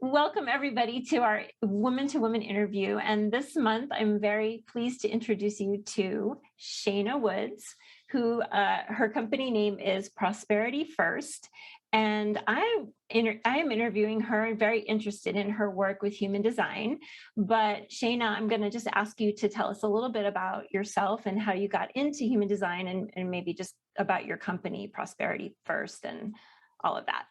Welcome everybody to our Woman to Woman interview. And this month, I'm very pleased to introduce you to Shaneh Woods, who her company name is Prosperity First. And I am interviewing her and very interested in her work with human design. But Shaneh, I'm going to just ask you to tell us a little bit about yourself and how you got into human design and maybe just about your company, Prosperity First, and all of that.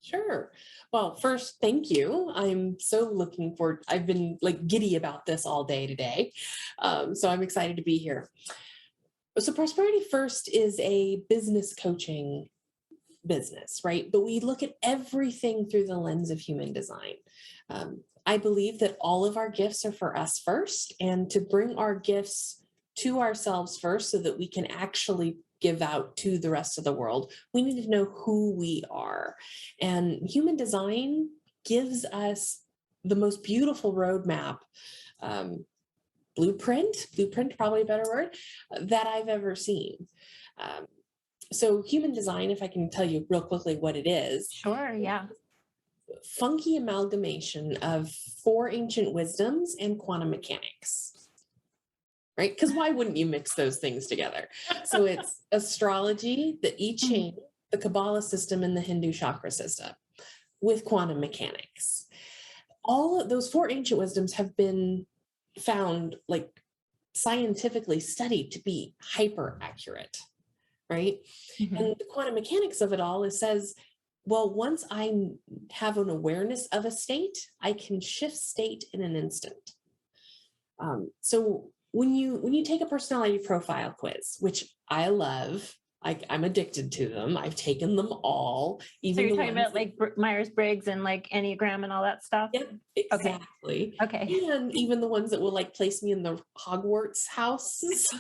Sure. Well, first, thank you. I'm so looking forward. I've been like giddy about this all day today. So I'm excited to be here. So Prosperity First is a business coaching business, right? But we look at everything through the lens of human design. I believe that all of our gifts are for us first, and to bring our gifts to ourselves first so that we can actually give out to the rest of the world, we need to know who we are. And human design gives us the most beautiful roadmap, blueprint, probably a better word, that I've ever seen. So human design, if I can tell you real quickly what it is. Sure, yeah. Funky amalgamation of 4 ancient wisdoms and quantum mechanics. Right? Because why wouldn't you mix those things together? So it's astrology, the I Ching, the Kabbalah system, and the Hindu chakra system with quantum mechanics. All of those 4 ancient wisdoms have been found, like scientifically studied, to be hyper accurate, right? Mm-hmm. And the quantum mechanics of it all, it says, well, once I have an awareness of a state, I can shift state in an instant. So when you take a personality profile quiz, which I love, I'm addicted to them. I've taken them all. Even so you're talking about like Myers-Briggs and like Enneagram and all that stuff? Yep, exactly. Okay. And even the ones that will like place me in the Hogwarts houses.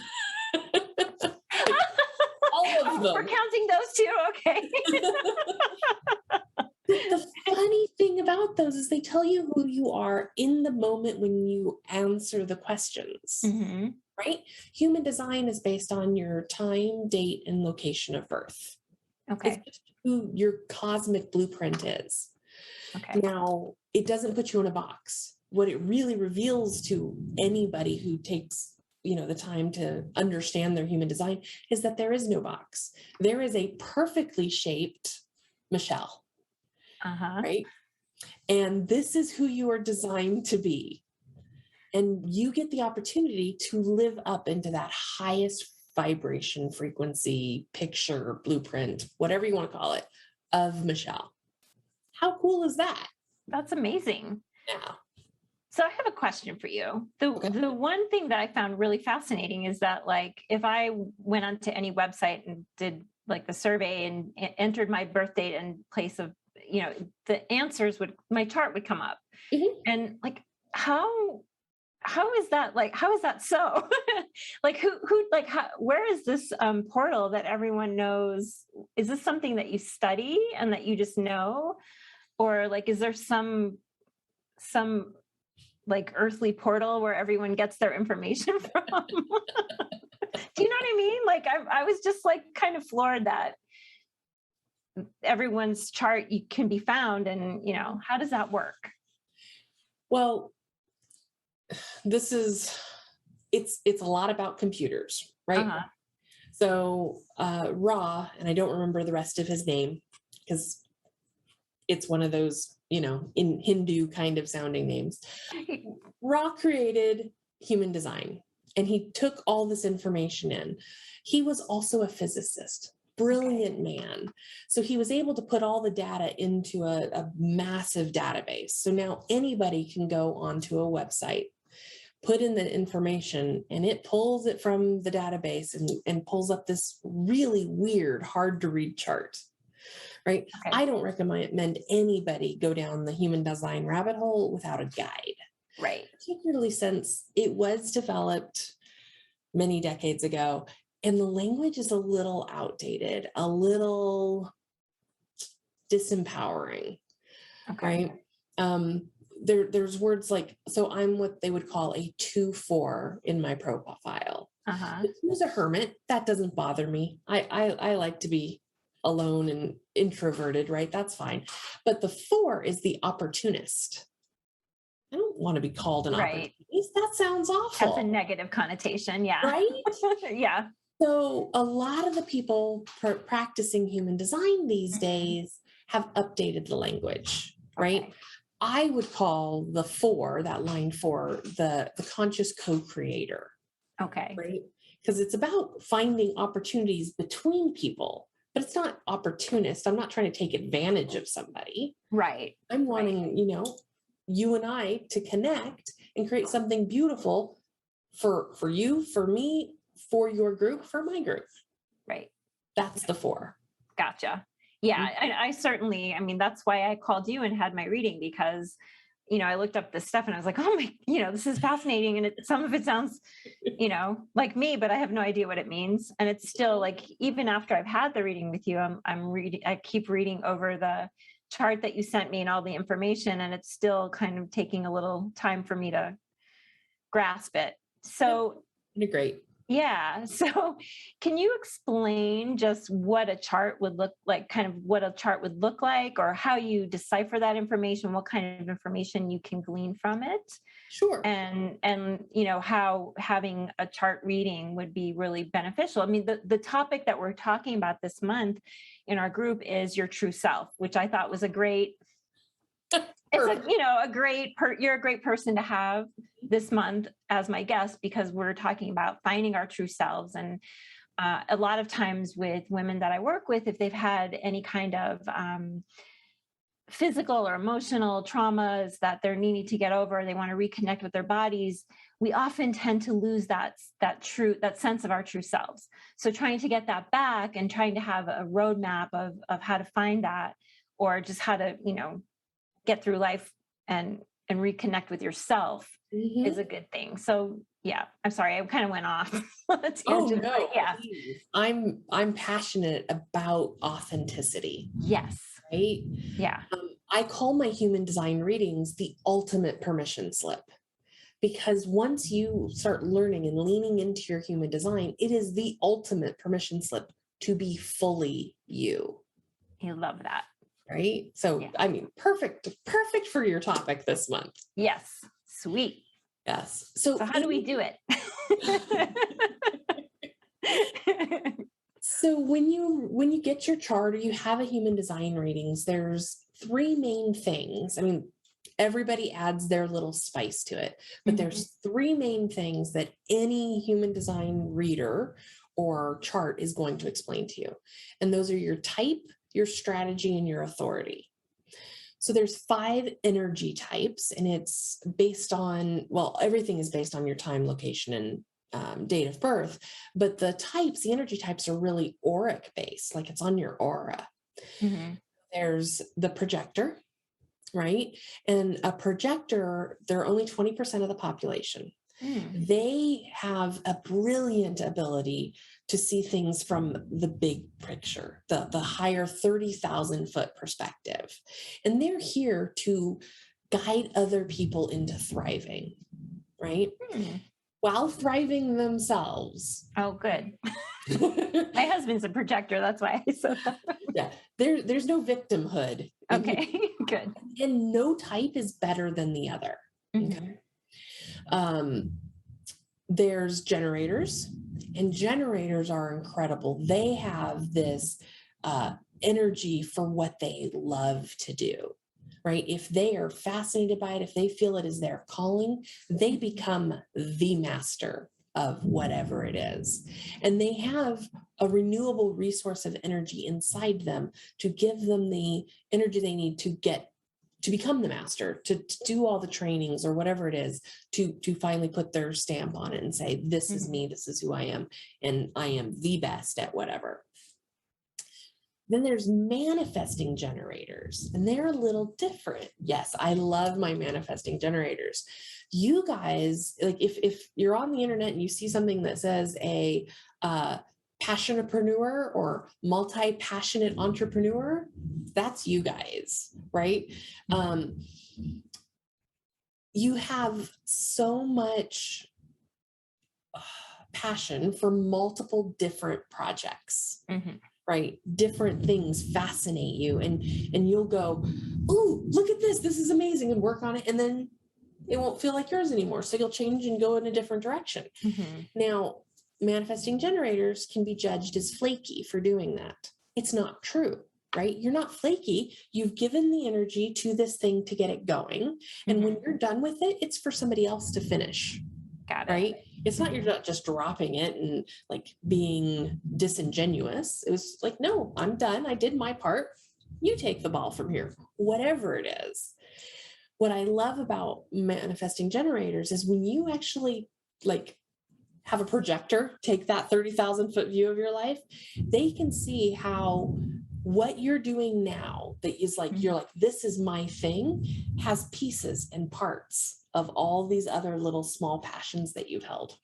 All of them. We're counting those too, okay. The funny thing about those is they tell you who you are in the moment when you answer the questions, right? Human design is based on your time, date, and location of birth. Okay. It's just who your cosmic blueprint is. Okay. Now, it doesn't put you in a box. What it really reveals to anybody who takes the time to understand their human design is that there is no box. There is a perfectly shaped Michele. Right? And this is who you are designed to be. And you get the opportunity to live up into that highest vibration, frequency, picture, blueprint, whatever you want to call it, of Michele. How cool is that? That's amazing. Yeah. So I have a question for you. The one thing that I found really fascinating is that, like, if I went onto any website and did like the survey and entered my birth date and place of, the answers my chart would come up. And like, how is that? Like, how is that so? Like, where is this portal that everyone knows? Is this something that you study and that you just know? Or like, is there some like earthly portal where everyone gets their information from? Do you know what I mean? Like, I was just like kind of floored that everyone's chart can be found, and how does that work? Well, it's a lot about computers, right? So Ra, and I don't remember the rest of his name because it's one of those in Hindu kind of sounding names. Ra created human design, and he took all this information in. He was also a physicist. Brilliant man. So he was able to put all the data into a massive database. So now anybody can go onto a website, put in the information, and it pulls it from the database and pulls up this really weird, hard to read chart. Right? Okay. I don't recommend anybody go down the human design rabbit hole without a guide. Right. Particularly since it was developed many decades ago. And the language is a little outdated, a little disempowering, right? There's words like, so I'm what they would call a 2-4 in my profile. The 2's a hermit. That doesn't bother me. I like to be alone and introverted, right? That's fine. But the 4 is the opportunist. I don't want to be called an Right. opportunist. That sounds awful. Has a negative connotation. Yeah. Right? Yeah. So a lot of the people practicing human design these days have updated the language, right? Okay. I would call the 4, that line 4, the conscious co-creator, Okay. right? Because it's about finding opportunities between people, but it's not opportunist. I'm not trying to take advantage of somebody. Right. I'm wanting, you and I to connect and create something beautiful for you, for me, for your group, for my group. Right. That's the 4. Gotcha. Yeah. I certainly, I mean, that's why I called you and had my reading, because, I looked up this stuff and I was like, oh my, this is fascinating. And some of it sounds, like me, but I have no idea what it means. And it's still like, even after I've had the reading with you, I'm reading, I keep reading over the chart that you sent me and all the information, and it's still kind of taking a little time for me to grasp it. So Great. yeah. So can you explain just what a chart would look like, kind of what a chart would look like, or how you decipher that information, what kind of information you can glean from it? Sure. And how having a chart reading would be really beneficial. I mean, the topic that we're talking about this month in our group is your true self, which I thought was a great you're a great person to have this month as my guest, because we're talking about finding our true selves. And a lot of times with women that I work with, if they've had any kind of physical or emotional traumas that they're needing to get over, they want to reconnect with their bodies, we often tend to lose that sense of our true selves. So trying to get that back and trying to have a roadmap of how to find that, or just how to, get through life and reconnect with yourself is a good thing. So yeah, I'm sorry, I kind of went off on a tangent, no, yeah. please. I'm passionate about authenticity. Yes. Right? Yeah. I call my human design readings the ultimate permission slip, because once you start learning and leaning into your human design, it is the ultimate permission slip to be fully you. I love that. Right? So, yeah. I mean, perfect for your topic this month. Yes. Sweet. Yes. So how do we do it? So when you get your chart or you have a human design readings, there's 3 main things. I mean, everybody adds their little spice to it, but there's 3 main things that any human design reader or chart is going to explain to you. And those are your type, your strategy, and your authority. So there's 5 energy types, and it's based on, well, everything is based on your time, location, and date of birth, but the energy types are really auric based, like it's on your aura. There's the projector, right? And a projector, they're only 20% of the population. They have a brilliant ability to see things from the big picture, the higher 30,000 foot perspective. And they're here to guide other people into thriving, right? While thriving themselves. Oh, good. My husband's a projector. That's why I said that. Yeah, there's no victimhood. Okay, good. And no type is better than the other. Okay. There's generators, and generators are incredible. They have this energy for what they love to do, right? If they are fascinated by it, if they feel it is their calling, they become the master of whatever it is. And they have a renewable resource of energy inside them to give them the energy they need to become the master, to do all the trainings or whatever it is, to finally put their stamp on it and say, this is me, this is who I am, and I am the best at whatever. Then there's manifesting generators, and they're a little different. Yes, I love my manifesting generators. You guys, like if you're on the internet and you see something that says a passionapreneur or multi-passionate entrepreneur, that's you guys, right? You have so much passion for multiple different projects. right? Different things fascinate you, and you'll go, oh, look at this. This is amazing, and work on it. And then it won't feel like yours anymore. So you'll change and go in a different direction. Mm-hmm. Now, manifesting generators can be judged as flaky for doing that. It's not true, right? You're not flaky. You've given the energy to this thing to get it going. And when you're done with it, it's for somebody else to finish. Got it. Right? It's not, you're not just dropping it and like being disingenuous. It was like, no, I'm done. I did my part. You take the ball from here, whatever it is. What I love about manifesting generators is when you actually like have a projector take that 30,000 foot view of your life, they can see how what you're doing now that is like, you're like, this is my thing, has pieces and parts of all these other little small passions that you've held.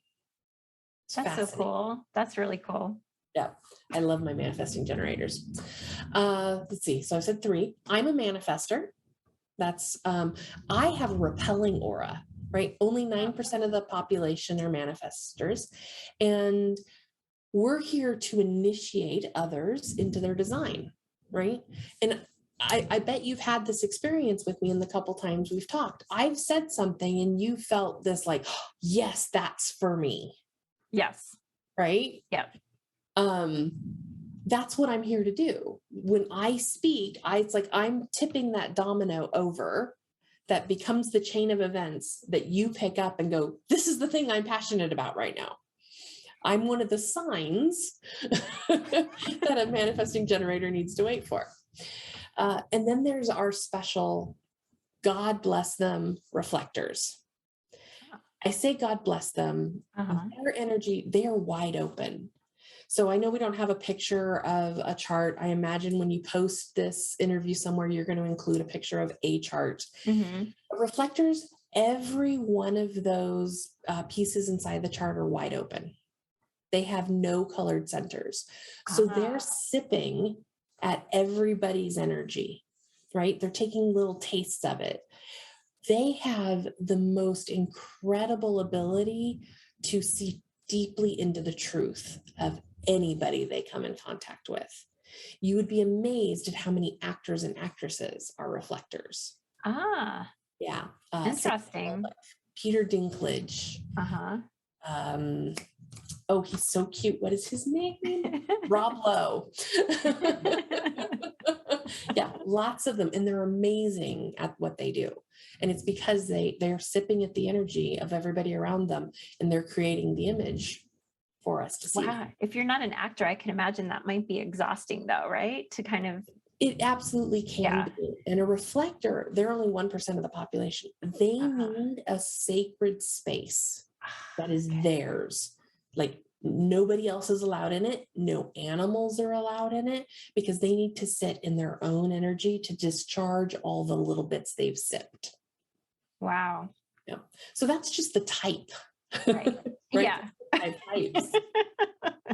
It's That's so cool. That's really cool. Yeah. I love my manifesting generators. Let's see. So I said 3. I'm a manifester. That's, I have a repelling aura, right? Only 9% of the population are manifestors. And we're here to initiate others into their design, right? And I bet you've had this experience with me in the couple times we've talked. I've said something and you felt this like, oh, yes, that's for me. Yes. Right? Yeah. That's what I'm here to do. When I speak, it's like I'm tipping that domino over that becomes the chain of events that you pick up and go, this is the thing I'm passionate about right now. I'm one of the signs that a manifesting generator needs to wait for. And then there's our special, God bless them, reflectors. I say God bless them. Their energy, they are wide open. So I know we don't have a picture of a chart. I imagine when you post this interview somewhere, you're going to include a picture of a chart. Reflectors, every one of those pieces inside the chart are wide open. They have no colored centers. So they're sipping at everybody's energy, right? They're taking little tastes of it. They have the most incredible ability to see deeply into the truth of anybody they come in contact with. You would be amazed at how many actors and actresses are reflectors. Yeah. Interesting. Peter Dinklage. Oh, he's so cute. What is his name? Rob Lowe. Yeah, lots of them. And they're amazing at what they do. And it's because they're sipping at the energy of everybody around them and they're creating the image for us to see. Wow. If you're not an actor, I can imagine that might be exhausting though, right? To kind of. It absolutely can be. And a reflector, they're only 1% of the population. They need a sacred space that is theirs. Like nobody else is allowed in it. No animals are allowed in it because they need to sit in their own energy to discharge all the little bits they've sipped. Wow. Yeah. So that's just the type. Right. Right? Yeah. Types.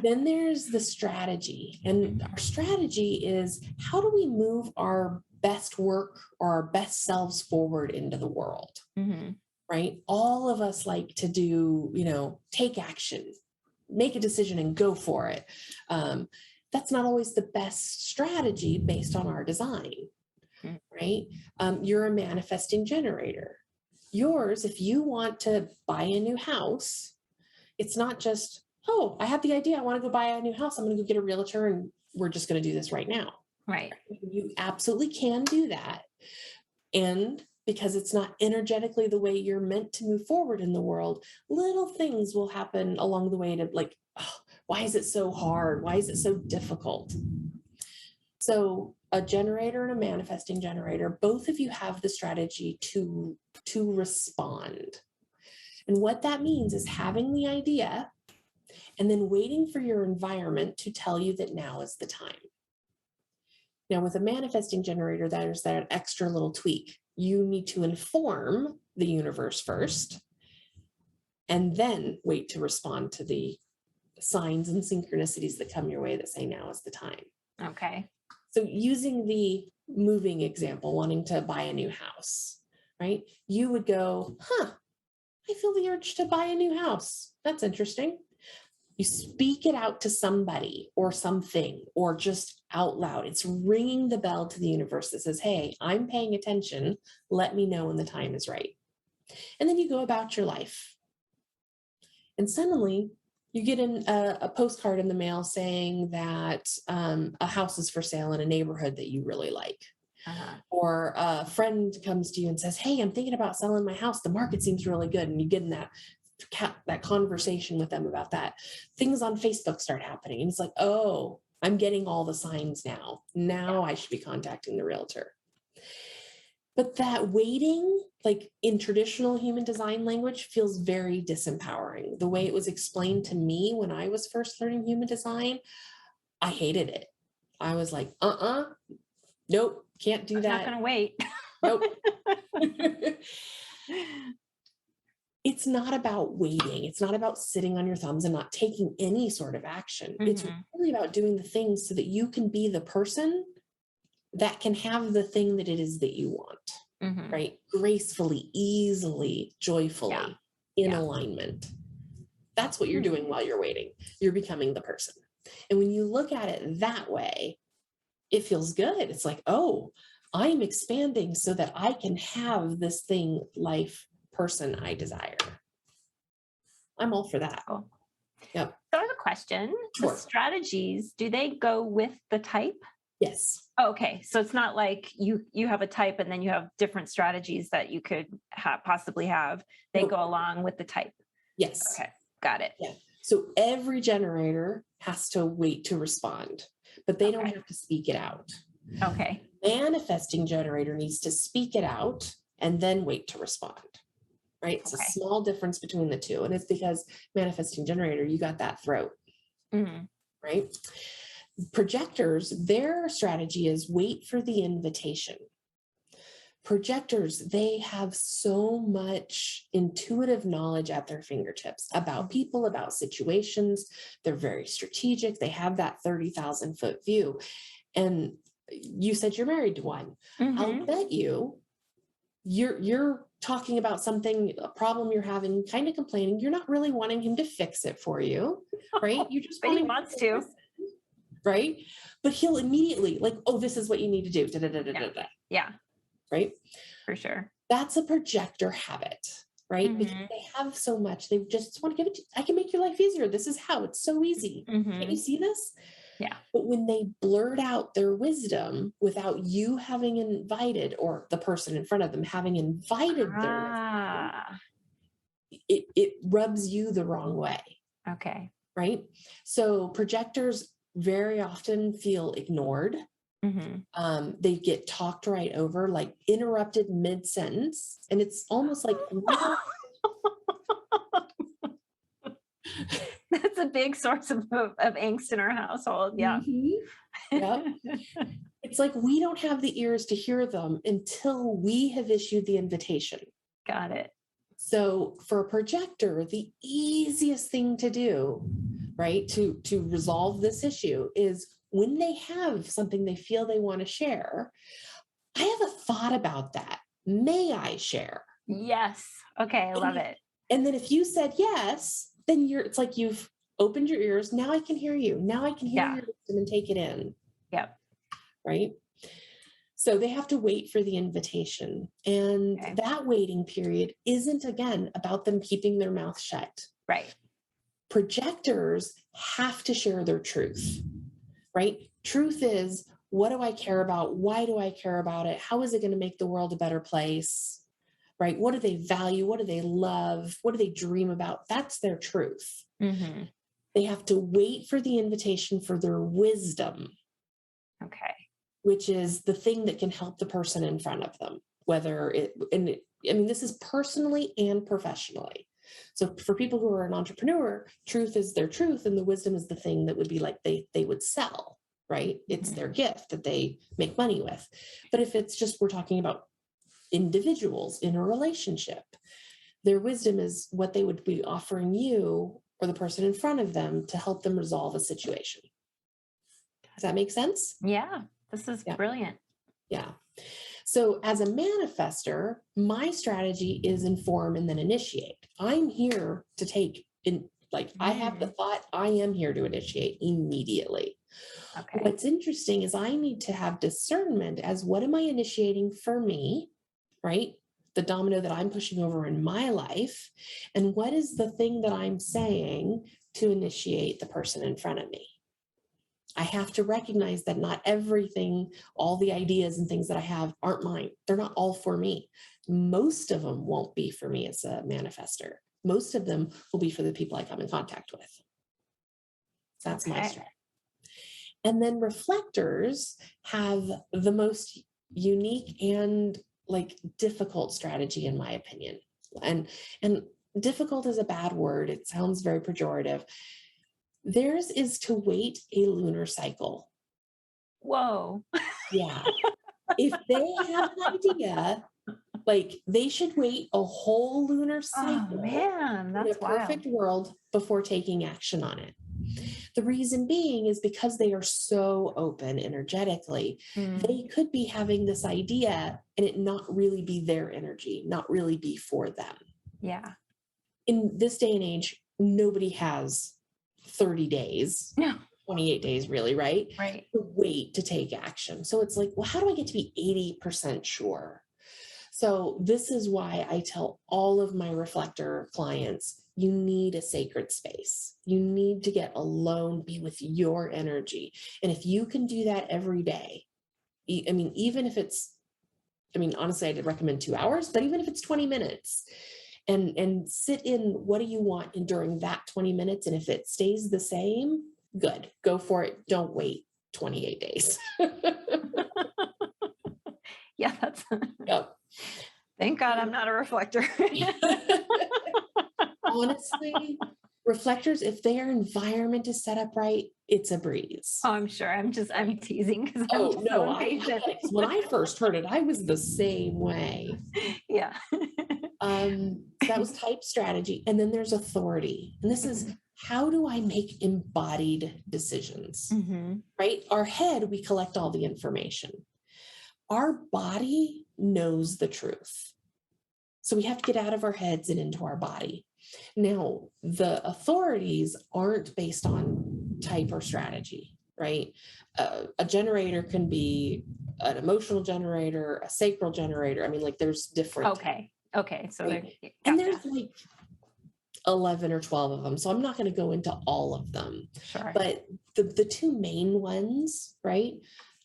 Then there's the strategy. And our strategy is how do we move our best work or our best selves forward into the world? Right? All of us like to do, take action, make a decision and go for it. That's not always the best strategy based on our design, right? You're a manifesting generator. Yours, if you want to buy a new house, it's not just, oh, I have the idea. I want to go buy a new house. I'm going to go get a realtor and we're just going to do this right now. Right. You absolutely can do that. And because it's not energetically the way you're meant to move forward in the world, little things will happen along the way to like, oh, why is it so hard? Why is it so difficult? So a generator and a manifesting generator, both of you have the strategy to respond. And what that means is having the idea and then waiting for your environment to tell you that now is the time. Now, with a manifesting generator, there's that extra little tweak. You need to inform the universe first and then wait to respond to the signs and synchronicities that come your way that say now is the time. Okay. So using the moving example, wanting to buy a new house, right? You would go, I feel the urge to buy a new house. That's interesting. You speak it out to somebody or something, or just out loud. It's ringing the bell to the universe that says, hey, I'm paying attention. Let me know when the time is right. And then you go about your life. And suddenly you get a postcard in the mail saying that a house is for sale in a neighborhood that you really like. Or a friend comes to you and says, hey, I'm thinking about selling my house. The market seems really good. And you get in that conversation with them about that. Things on Facebook start happening. And it's like, oh, I'm getting all the signs now. Now I should be contacting the realtor. But that waiting, like in traditional human design language, feels very disempowering. The way it was explained to me when I was first learning human design, I hated it. I was like, nope, can't do that. Not going to wait. Nope. It's not about waiting. It's not about sitting on your thumbs and not taking any sort of action. It's really about doing the things so that you can be the person that can have the thing that it is that you want, right? Gracefully, easily, joyfully, in alignment. That's what you're doing while you're waiting. You're becoming the person. And when you look at it that way, it feels good. It's like, oh, I'm expanding so that I can have this thing, life, person I desire. I'm all for that. Cool. Yep. So I have a question. Sure. The strategies, do they go with the type? Yes. Oh, okay. So it's not like you have a type and then you have different strategies that you could possibly have. They go along with the type. Yes. Okay. Got it. Yeah. So every generator has to wait to respond, but they don't have to speak it out. Okay. Manifesting generator needs to speak it out and then wait to respond. Right? It's a small difference between the two. And it's because manifesting generator, you got that throat. Right? Projectors, their strategy is wait for the invitation. Projectors, they have so much intuitive knowledge at their fingertips about people, about situations. They're very strategic. They have that 30,000 foot view. And you said you're married to one. I'll bet you're talking about something, a problem you're having, kind of complaining. You're not really wanting him to fix it for you, right? You just but he wants to. Right? But he'll immediately like, oh, this is what you need to do. Yeah. Right? For sure. That's a projector habit, right? Because they have so much. They just want to give it to you. I can make your life easier. This is how. It's so easy. Can you see this? Yeah. But when they blurt out their wisdom without you having invited, or the person in front of them having invited their wisdom, it rubs you the wrong way. Okay. Right? So projectors very often feel ignored. They get talked right over, like interrupted mid-sentence. And it's almost like, that's a big source of angst in our household. Yeah. Yep. It's like we don't have the ears to hear them until we have issued the invitation. Got it. So for a projector, the easiest thing to do, right, to resolve this issue is when they have something they feel they want to share, I have a thought about that. May I share? Yes. Okay. I love it. And then if you said yes, then it's like you've opened your ears. Now I can hear you. Now I can hear your wisdom and take it in. Yep. Right? So they have to wait for the invitation. And that waiting period isn't, again, about them keeping their mouth shut. Right. Projectors have to share their truth. Right? Truth is, what do I care about? Why do I care about it? How is it going to make the world a better place? Right? What do they value? What do they love? What do they dream about? That's their truth. They have to wait for the invitation for their wisdom. Okay. Which is the thing that can help the person in front of them, this is personally and professionally. So for people who are an entrepreneur, truth is their truth, and the wisdom is the thing that would be like they would sell, right? It's their gift that they make money with. But if it's just, we're talking about individuals in a relationship, their wisdom is what they would be offering you or the person in front of them to help them resolve a situation. Does that make sense? Yeah, this is brilliant. Yeah. So as a manifester, my strategy is inform and then initiate. I'm here to take Like I have the thought, I am here to initiate immediately. Okay. What's interesting is I need to have discernment as what am I initiating for me, right? The domino that I'm pushing over in my life. And what is the thing that I'm saying to initiate the person in front of me? I have to recognize that not everything, all the ideas and things that I have aren't mine. They're not all for me. Most of them won't be for me as a manifester. Most of them will be for the people I come in contact with. That's my strategy. And then reflectors have the most unique and like difficult strategy, in my opinion. And difficult is a bad word. It sounds very pejorative. Theirs is to wait a lunar cycle. Whoa. Yeah. If they have an idea, like they should wait a whole lunar cycle. Oh man, that's in a perfect world before taking action on it. The reason being is because they are so open energetically, they could be having this idea and it not really be their energy, not really be for them. Yeah. In this day and age, nobody has 30 days, 28 days really, right? Right. To wait to take action. So it's like, well, how do I get to be 80% sure? So this is why I tell all of my reflector clients, you need a sacred space. You need to get alone, be with your energy. And if you can do that every day, I mean, even if it's, I mean, honestly, I'd recommend 2 hours, but even if it's 20 minutes and sit in, what do you want in during that 20 minutes? And if it stays the same, good, go for it. Don't wait 28 days. Yeah, that's, Yep. Thank God I'm not a reflector. Honestly, reflectors, if their environment is set up right, it's a breeze. Oh, I'm sure. I'm teasing because I'm Oh, just no, so impatient. when I first heard it, I was the same way. Yeah. That was type strategy. And then there's authority. And this is, how do I make embodied decisions? Right? Our head, we collect all the information. Our body knows the truth. So we have to get out of our heads and into our body. Now, the authorities aren't based on type or strategy, right? A generator can be an emotional generator, a sacral generator. I mean, like there's different. Okay. So right? And there's like 11 or 12 of them. So I'm not going to go into all of them. Sure. But the two main ones, right,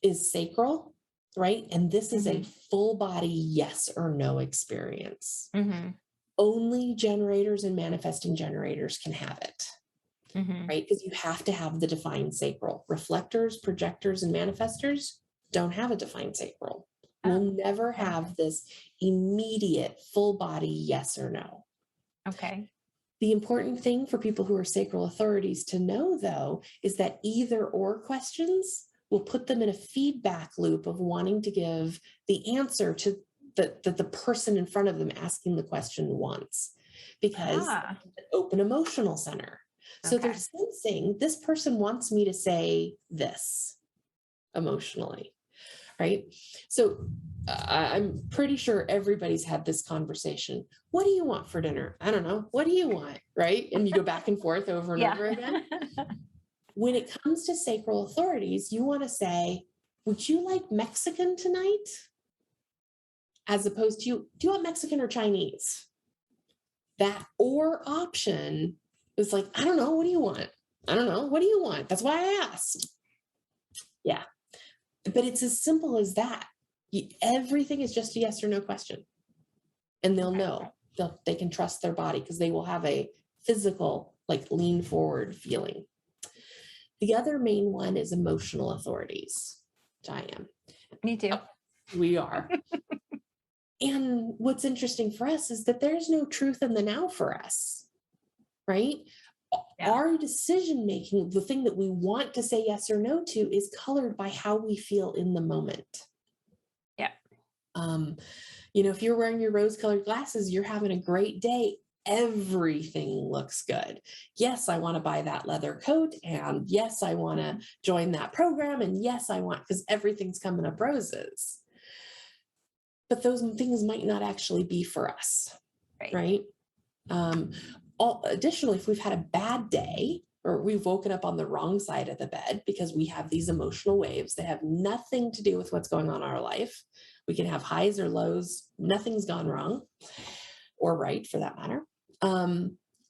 is sacral, right? And this is a full body yes or no experience. Only generators and manifesting generators can have it, right? Because you have to have the defined sacral. Reflectors, projectors, and manifestors don't have a defined sacral. We'll never have this immediate full body yes or no. Okay. The important thing for people who are sacral authorities to know, though, is that either or questions will put them in a feedback loop of wanting to give the answer to the person in front of them asking the question wants, because an open emotional center. So they're sensing this person wants me to say this emotionally, right? So I'm pretty sure everybody's had this conversation. What do you want for dinner? I don't know. What do you want? Right? And you go back and forth over and over again. When it comes to sacral authorities, you want to say, would you like Mexican tonight? As opposed to, do you want Mexican or Chinese? That or option is like, I don't know. What do you want? I don't know. What do you want? That's why I asked. Yeah. But it's as simple as that. Everything is just a yes or no question. And they'll know. They can trust their body because they will have a physical, like lean forward feeling. The other main one is emotional authorities, which I am. Me too. We are. And what's interesting for us is that there's no truth in the now for us, right? Yeah. Our decision making, the thing that we want to say yes or no to, is colored by how we feel in the moment. Yeah. You know, if you're wearing your rose-colored glasses, you're having a great day. Everything looks good. Yes, I want to buy that leather coat, and yes, I want to join that program, and yes, I want, because everything's coming up roses. But those things might not actually be for us, right? additionally, if we've had a bad day or we've woken up on the wrong side of the bed because we have these emotional waves that have nothing to do with what's going on in our life, we can have highs or lows, nothing's gone wrong or right for that matter.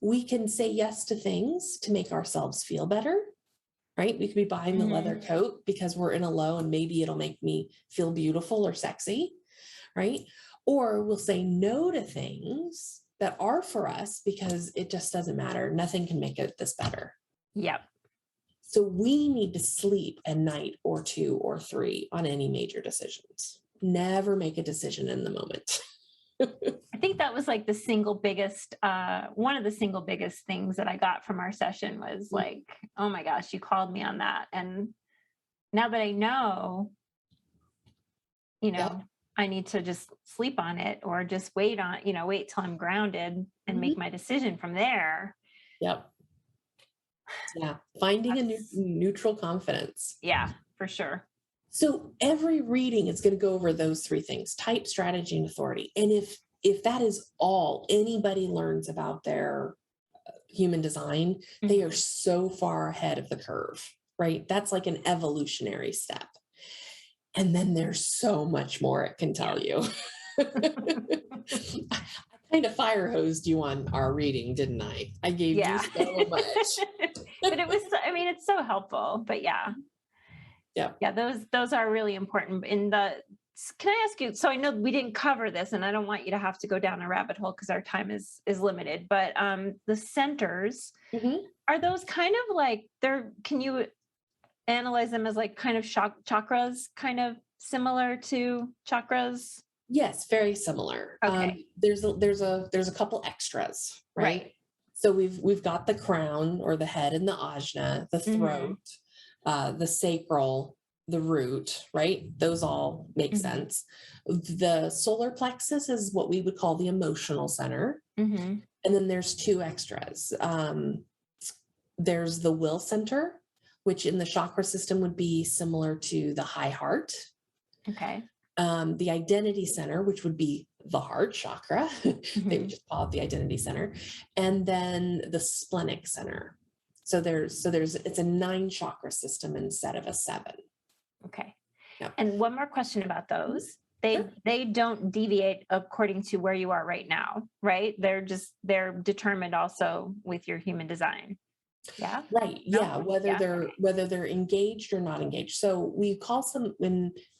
We can say yes to things to make ourselves feel better, right? We could be buying the leather coat because we're in a low and maybe it'll make me feel beautiful or sexy, right? Or we'll say no to things that are for us because it just doesn't matter. Nothing can make it this better. Yep. So we need to sleep a night or 2 or 3 on any major decisions. Never make a decision in the moment. I think that was like the single biggest, one of the single biggest things that I got from our session was like, oh my gosh, you called me on that. And now that I know, Yep. I need to just sleep on it or just wait till I'm grounded and make my decision from there. Yep. Yeah. Finding a neutral confidence. Yeah, for sure. So every reading is going to go over those 3 things: type, strategy, and authority. And if that is all anybody learns about their human design, they are so far ahead of the curve, right? That's like an evolutionary step. And then there's so much more it can tell you. I kind of fire hosed you on our reading, didn't I? I gave you so much. But it was, it's so helpful, but yeah. Those are really important. Can I ask you, so I know we didn't cover this and I don't want you to have to go down a rabbit hole because our time is limited, but the centers, are those kind of like, can you analyze them as like kind of chakras, kind of similar to chakras? Yes, very similar. Okay. There's a couple extras, right? So we've got the crown or the head and the ajna, the throat, the sacral, the root, right? Those all make sense. The solar plexus is what we would call the emotional center. And then there's 2 extras. There's the will center, which in the chakra system would be similar to the high heart. Okay. The identity center, which would be the heart chakra, they would just call it the identity center. And then the splenic center. So it's a 9 chakra system instead of a 7. Okay. Yep. And one more question about those. They don't deviate according to where you are right now, right? They're determined also with your human design. Yeah. Right. Yeah. Whether they're engaged or not engaged. So we call some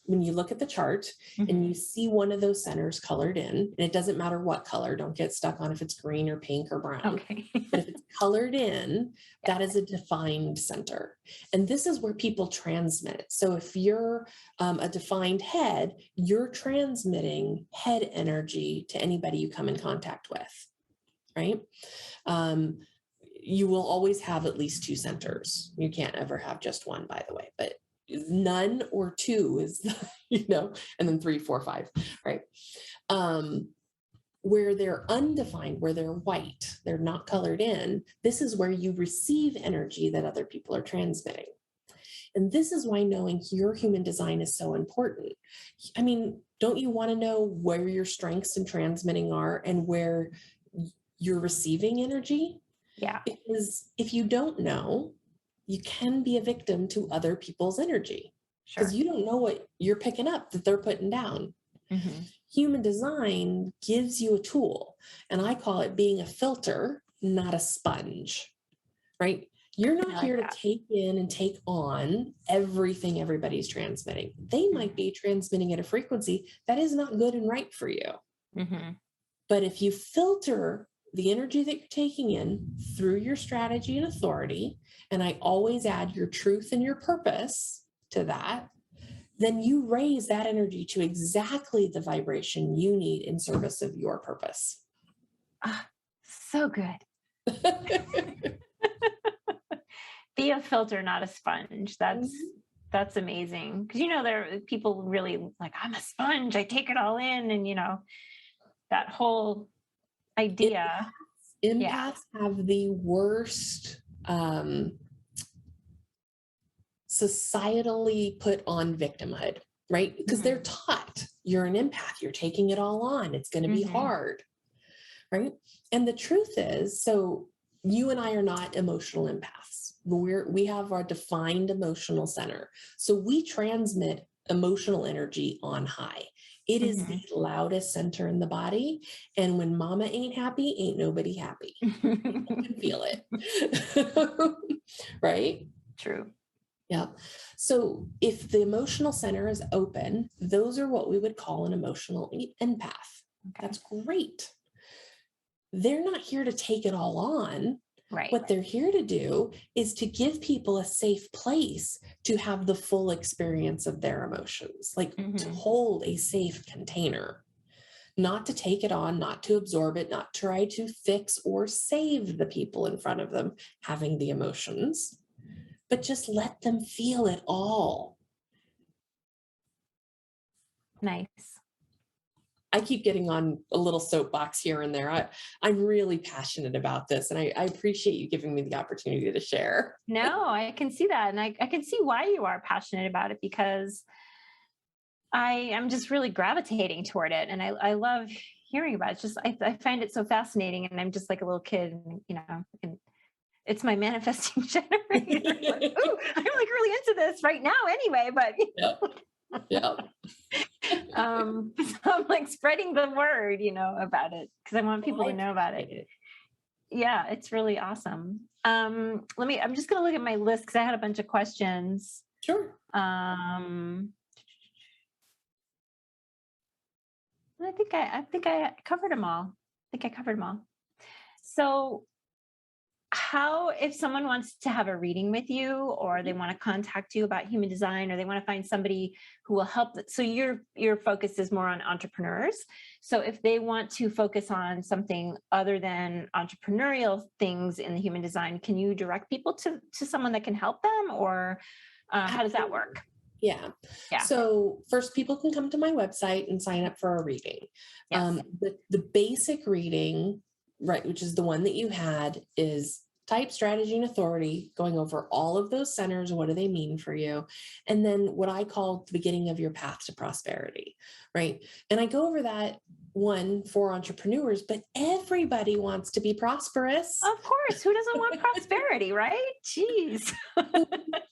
when you look at the chart and you see one of those centers colored in, and it doesn't matter what color, don't get stuck on if it's green or pink or brown. Okay. But if it's colored in, that is a defined center. And this is where people transmit. So if you're a defined head, you're transmitting head energy to anybody you come in contact with, right? You will always have at least 2 centers. You can't ever have just one, by the way, but none or 2 is, and then 3, 4, 5, right? Where they're undefined, where they're white, they're not colored in, this is where you receive energy that other people are transmitting. And this is why knowing your human design is so important. I mean, don't you want to know where your strengths in transmitting are and where you're receiving energy? Yeah. Because if you don't know, you can be a victim to other people's energy because you don't know what you're picking up that they're putting down. Human design gives you a tool, and I call it being a filter, not a sponge, right? You're not here to take in and take on everything everybody's transmitting. They might be transmitting at a frequency that is not good and right for you. But if you filter the energy that you're taking in through your strategy and authority, and I always add your truth and your purpose to that, then you raise that energy to exactly the vibration you need in service of your purpose. So good. Be a filter, not a sponge. That's amazing. Because, there are people really like, I'm a sponge. I take it all in. And, that whole idea. Empaths have the worst societally put on victimhood, right? Because they're taught you're an empath, you're taking it all on, it's going to be hard, right? And the truth is, so you and I are not emotional empaths. We have our defined emotional center. So we transmit emotional energy on high. It is the loudest center in the body. And when mama ain't happy, ain't nobody happy. You can feel it. Right? True. Yeah. So if the emotional center is open, those are what we would call an emotional empath. Okay. That's great. They're not here to take it all on. Right. What they're here to do is to give people a safe place to have the full experience of their emotions, like to hold a safe container, not to take it on, not to absorb it, not try to fix or save the people in front of them having the emotions, but just let them feel it all. Nice. I keep getting on a little soapbox here and there. I'm really passionate about this, and I appreciate you giving me the opportunity to share. No, I can see that. And I can see why you are passionate about it, because I am just really gravitating toward it. And I love hearing about it. It's just, I find it so fascinating. And I'm just like a little kid, and, you know, it's my manifesting generator. Like, ooh, I'm like really into this right now anyway, but Yeah. so I'm like spreading the word, you know, about it, because I want people to know about it. Yeah, it's really awesome. I'm just going to look at my list because I had a bunch of questions. Sure. I think I covered them all. So how, if someone wants to have a reading with you, or they want to contact you about human design, or they want to find somebody who will help, so your focus is more on entrepreneurs. So if they want to focus on something other than entrepreneurial things in the human design, can you direct people to someone that can help them, or how does that work? Yeah. So first, people can come to my website and sign up for a reading. Yes. The basic reading, right, which is the one that you had, is type, strategy, and authority, going over all of those centers. What do they mean for you? And then what I call the beginning of your path to prosperity, right? And I go over that one for entrepreneurs, but everybody wants to be prosperous. Of course. Who doesn't want prosperity, right? Jeez.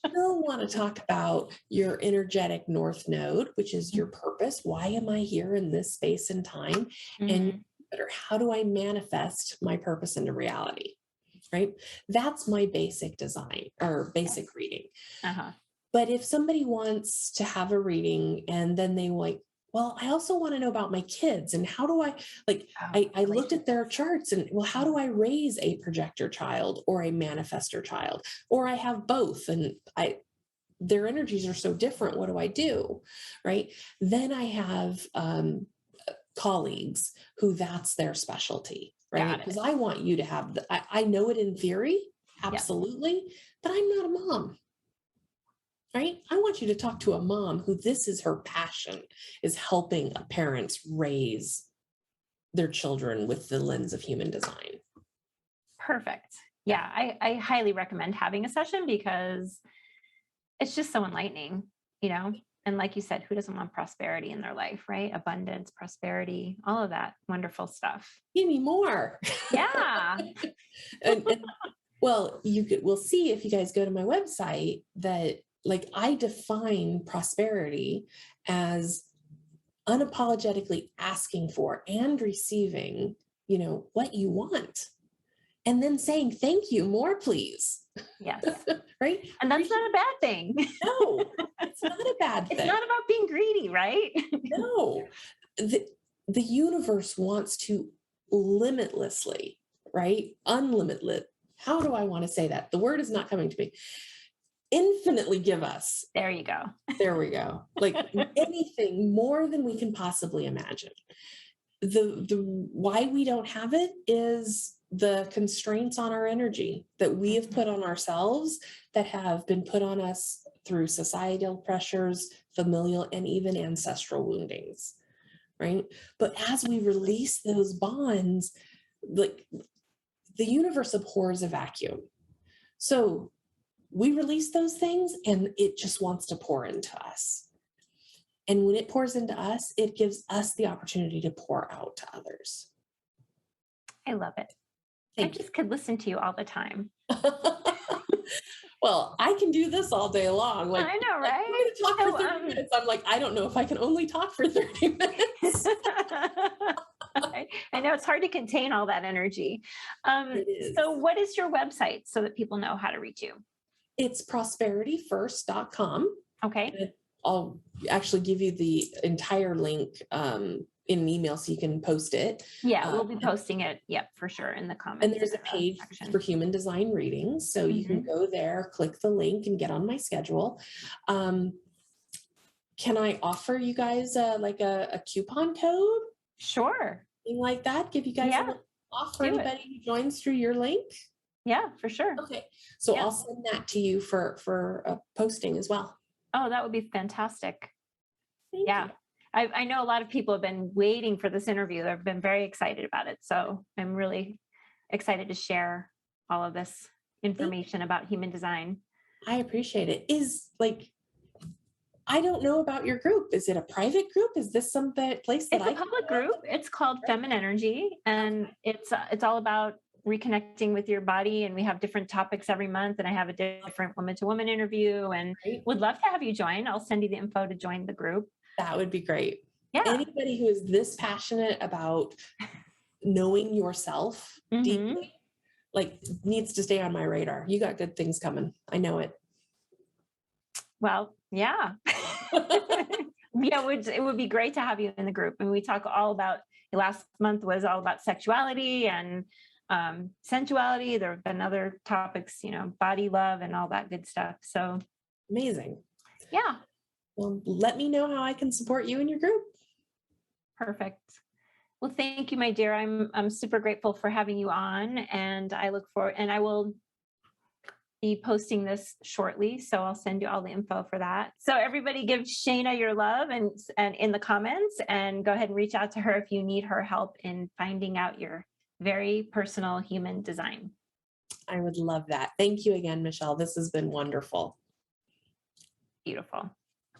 Still want to talk about your energetic north node, which is your purpose. Why am I here in this space and time? And how do I manifest my purpose into reality? Right? That's my basic design or basic reading. But if somebody wants to have a reading and then they like, well, I also want to know about my kids, and how do I, like, I looked at their charts and, well, how do I raise a projector child or a manifestor child? Or I have both, and their energies are so different. What do I do? Right? Then I have colleagues who that's their specialty, right? Because I want you to have I know it in theory, absolutely, but I'm not a mom. Right? I want you to talk to a mom who this is her passion, is helping parents raise their children with the lens of human design. Perfect. Yeah, I highly recommend having a session, because it's just so enlightening, you know? And like you said, who doesn't want prosperity in their life, right? Abundance, prosperity, all of that wonderful stuff. Give me more. Yeah. Well, we'll see if you guys go to my website that, like, I define prosperity as unapologetically asking for and receiving, you know, what you want, and then saying, thank you, more, please. Yes. Right? And that's not a bad thing. No, it's not a bad thing. It's not about being greedy, right? No. The universe wants to limitlessly, right? Unlimited. How do I want to say that? The word is not coming to me. Infinitely give us. There you go. There we go. Like anything more than we can possibly imagine. The why we don't have it is the constraints on our energy that we have put on ourselves, that have been put on us through societal pressures, familial, and even ancestral woundings, right? But as we release those bonds, like, the universe abhors a vacuum. So we release those things and it just wants to pour into us. And when it pours into us, it gives us the opportunity to pour out to others. I love it. I Thank you. just could listen to you all the time. Well, I can do this all day long. Like, I know, like, right? we're going to talk So, for 30 minutes. I'm like, I don't know if I can only talk for 30 minutes. I know it's hard to contain all that energy. It is. So what is your website so that people know how to reach you? It's prosperityfirst.com. Okay. And I'll actually give you the entire link in an email so you can post it. Yeah, we'll be posting it. Yep, for sure in the comments. And there's a page section for human design readings. So you can go there, click the link, and get on my schedule. Can I offer you guys like a coupon code? Sure. Thing like that? Give you guys a little off for anybody who joins through your link? Yeah, for sure. Okay. So I'll send that to you for posting as well. Oh, that would be fantastic. Thank you. I know a lot of people have been waiting for this interview. They've been very excited about it. So I'm really excited to share all of this information about human design. I appreciate it. I don't know about your group. Is it a private group? Is this some place that It's a public group. It's called FeminEnergy, and it's all about reconnecting with your body. And we have different topics every month. And I have a different woman to woman interview, and would love to have you join. I'll send you the info to join the group. That would be great. Yeah. Anybody who is this passionate about knowing yourself deeply, like, needs to stay on my radar. You got good things coming. I know it. Well, yeah. Yeah, it would be great to have you in the group. And we talk all about, last month was all about sexuality and sensuality. There have been other topics, body love and all that good stuff. So amazing. Yeah. Well, let me know how I can support you and your group. Perfect. Well, thank you, my dear. I'm super grateful for having you on, and I look forward, and I will be posting this shortly. So I'll send you all the info for that. So everybody give Shaneh your love and in the comments, and go ahead and reach out to her if you need her help in finding out your very personal human design. I would love that. Thank you again, Michele. This has been wonderful. Beautiful.